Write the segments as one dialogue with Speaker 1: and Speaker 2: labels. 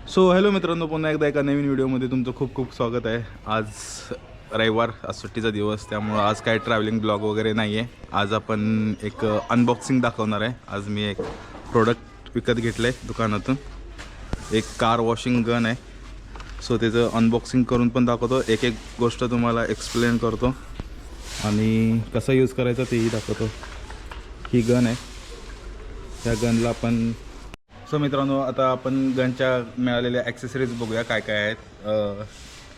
Speaker 1: So hello मित्रांनो, पुन्हा एकदा एका नवीन व्हिडिओमध्ये तुमचं खूप खूप स्वागत आहे. आज रविवार, आज सुट्टीचा दिवस, त्यामुळं आज काय ट्रॅव्हलिंग ब्लॉग वगैरे नाही आहे. आज आपण एक अनबॉक्सिंग दाखवणार आहे. आज मी एक प्रोडक्ट विकत घेतलं आहे दुकानातून. एक कार वॉशिंग गन आहे. सो त्याचं अनबॉक्सिंग करून पण दाखवतो, एक एक गोष्ट तुम्हाला एक्सप्लेन करतो आणि कसं यूज करायचं तेही दाखवतो. ही गन आहे. त्या गनला आपण सो मित्रांनो, आता आपण गनच्या मिळालेल्या ॲक्सेसरीज बघूया काय काय आहेत.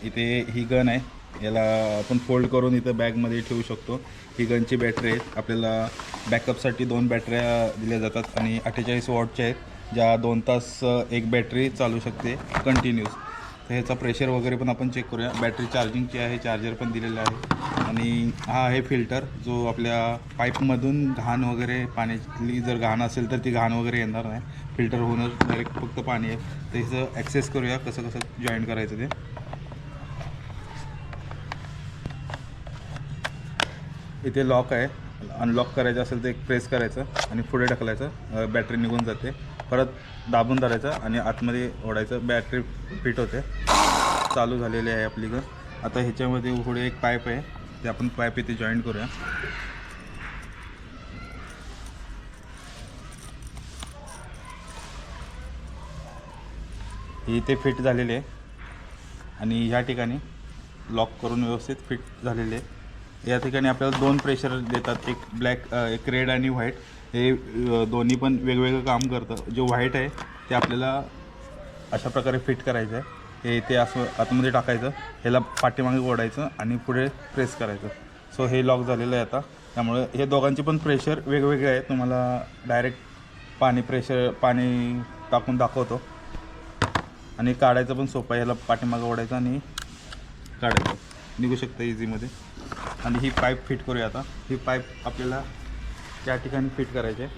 Speaker 1: इथे ही गन आहे. याला आपण फोल्ड करून इथं बॅगमध्ये ठेवू शकतो. ही गनची बॅटरी आहे. आपल्याला बॅकअपसाठी 2 बॅटऱ्या दिल्या जातात आणि 48 वॉटच्या आहेत, ज्या 2 तास एक बॅटरी चालू शकते कंटिन्यूस. तर ह्याचा प्रेशर वगैरे पण आपण चेक करूया. बॅटरी चार्जिंगची आहे, चार्जर पण दिलेलं आहे. आणि हा आहे फिल्टर, जो आपल्या पाईपमधून घाण वगैरे, पाण्यातली जर घाण असेल तर ती घाण वगैरे येणार नाही. फिल्टर होऊनच डायरेक्ट फक्त पाणी आहे. तर ह्याचं ॲक्सेस करूया कसं कसं जॉईन करायचं ते. इथे लॉक आहे. अनलॉक करायचं असेल तर एक प्रेस करायचं आणि पुढे ढकलायचं, बॅटरी निघून जाते. परत दाबून धरायचं आणि आतमध्ये ओढायचं, बॅटरी फिट होते. चालू झालेली आहे आपली गन. आता ह्याच्यामध्ये पुढे एक पाईप आहे, ते आपण पाईप इथे जॉईन करूया. इथे फिट झालेले आहे आणि ह्या ठिकाणी लॉक करून व्यवस्थित फिट झालेले आहे. या ठिकाणी आपल्याला 2 प्रेशर देतात, एक ब्लॅक, एक रेड आणि व्हाईट. हे दोन्ही पण वेगवेगळं काम करतं. जो व्हाईट आहे ते आपल्याला अशा प्रकारे फिट करायचं आहे. हे ते असं आतमध्ये टाकायचं, ह्याला पाठीमागे ओढायचं आणि पुढे प्रेस करायचं. सो हे लॉक झालेलं आहे आता. त्यामुळे हे दोघांचे पण प्रेशर वेगवेगळे आहे. तुम्हाला डायरेक्ट पाणी टाकून दाखवतो. आणि काढायचं पण सोपं आहे. ह्याला पाठीमागं ओढायचं आणि काढायचं, निघू शकतं इझीमध्ये. आणि ही पाईप फिट करूया आता. ही पाईप आपल्याला त्या ठिकाणी फिट करायची आहे.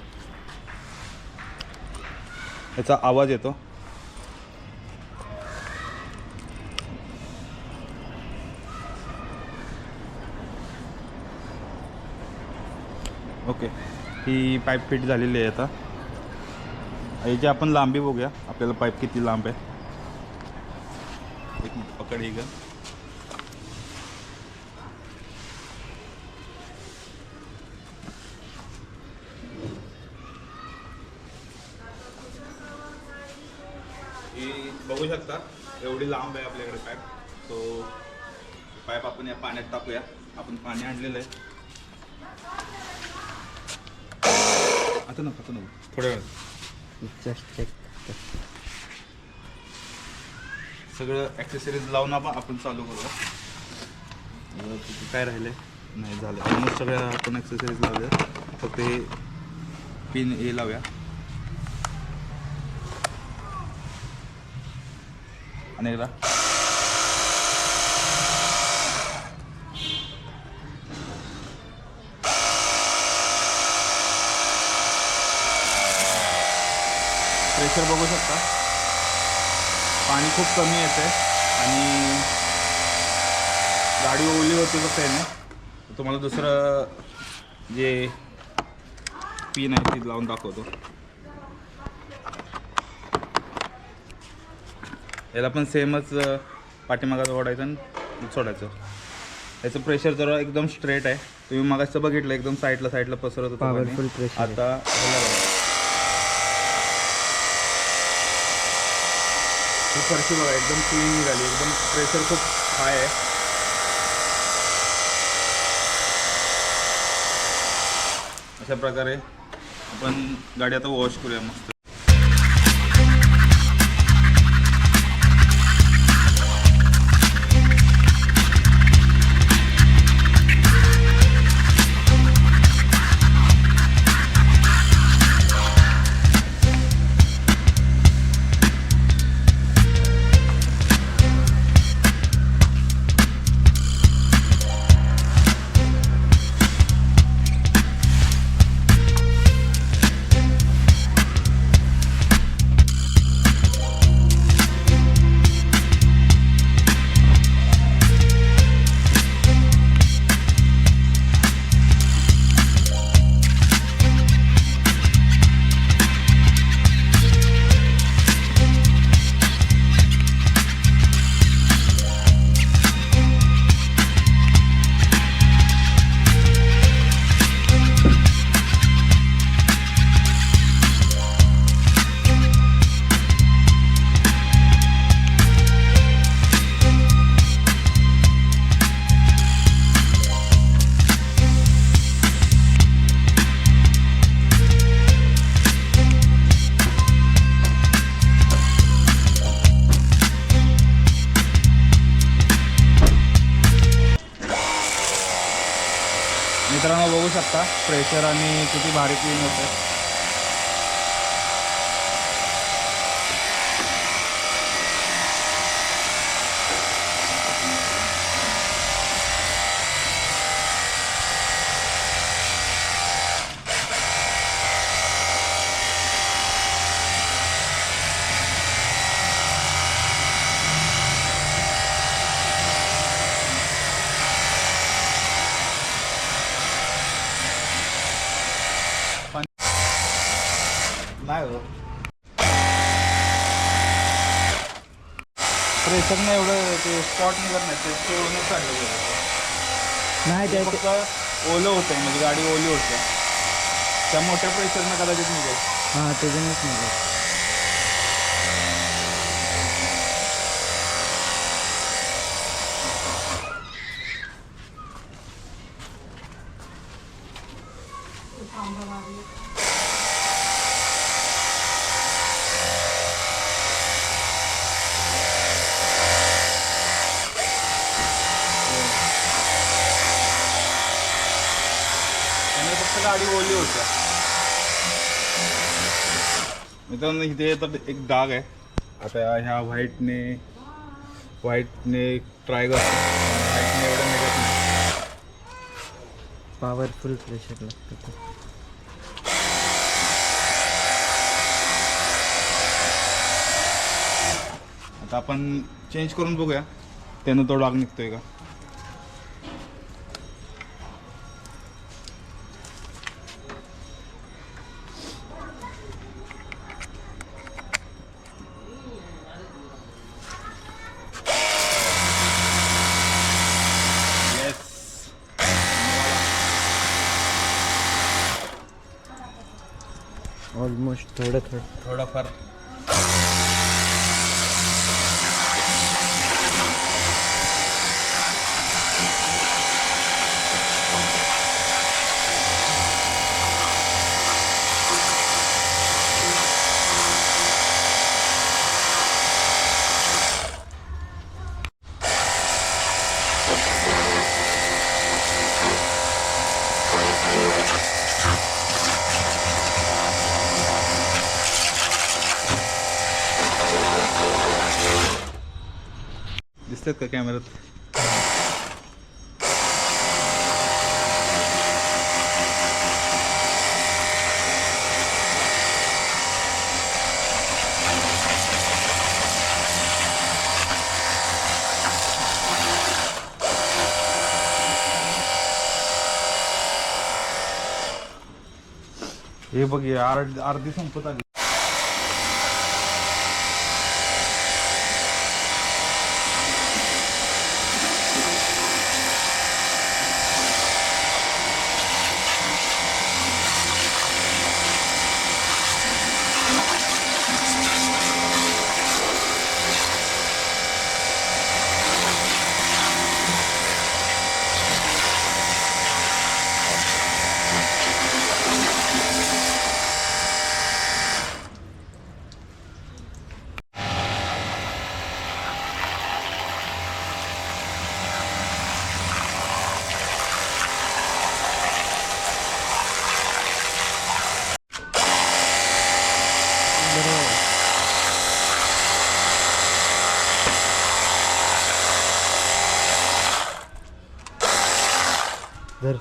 Speaker 1: याचा आवाज येतो. ओके, ही पाईप फिट झालेली आहे आता. याची आपण लांबी बघूया, आपल्याला पाईप किती लांब आहे. एक मिनिट पकड, ही गन. ही बघू शकता, एवढी लांब आहे आपल्याकडे पाईप. सो पाईप आपण या पाण्यात टाकूया. आपण पाणी आणलेलं आहे. आता नको थोड्या वेळ
Speaker 2: जस्ट चेक.
Speaker 1: सगळं ॲक्सेसरीज लावून आपण चालू करूया. काय राहिले नाही झालं, ऑलमोस्ट सगळ्या आपण ॲक्सेसरीज लावल्या. फक्त हे पिन हे लावूया. आणि एकदा प्रेशर बघू शकता, पाणी खूप कमी येतं आहे आणि गाडी ओली होती कसं आहे ना. तुम्हाला दुसरं जे पिन आहे ती लावून दाखवतो. याला पण सेमच पाठीमागाचं ओढायचं आणि सोडायचं. याचं प्रेशर जरा एकदम स्ट्रेट आहे. तुम्ही मागाचं बघितलं, एकदम साईडला पसरत होतं.
Speaker 2: Powerful pressure.
Speaker 1: आता ही फरशी बघा, एकदम क्लीन निघाली. एकदम प्रेशर खूप हाय आहे. अशा प्रकारे आपण गाडी आता वॉश करूया मस्त. शकता प्रेशर आणि किती भारी क्लीन होतं. नाही हो प्रेशरने एवढं ते स्पॉट निघत नाही ते सोडूनच काढलं गेलं.
Speaker 2: नाही
Speaker 1: ते
Speaker 2: ते
Speaker 1: फक्त ओलं होतं म्हणजे गाडी ओली होते त्या मोठ्या प्रेशरनं कदाचित निघेल.
Speaker 2: हां त्याच्यानेच नाही.
Speaker 1: त्यामुळे फक्त गाडी ओली होत्या. मित्रांनो इथे तर एक डाग आहे. आता ह्या व्हाईटने ट्राय करतो. व्हाईटने एवढं निघत नाही.
Speaker 2: पॉवरफुल प्रेशर लागतं ते.
Speaker 1: आता आपण चेंज करून बघूया त्यानं तो डाग निघतोय का.
Speaker 2: ऑलमोस्ट थोडं
Speaker 1: थोडाफार दिसतात का कॅमेऱ्यात. हे बघ हे अर्धी संपत आली.
Speaker 2: धर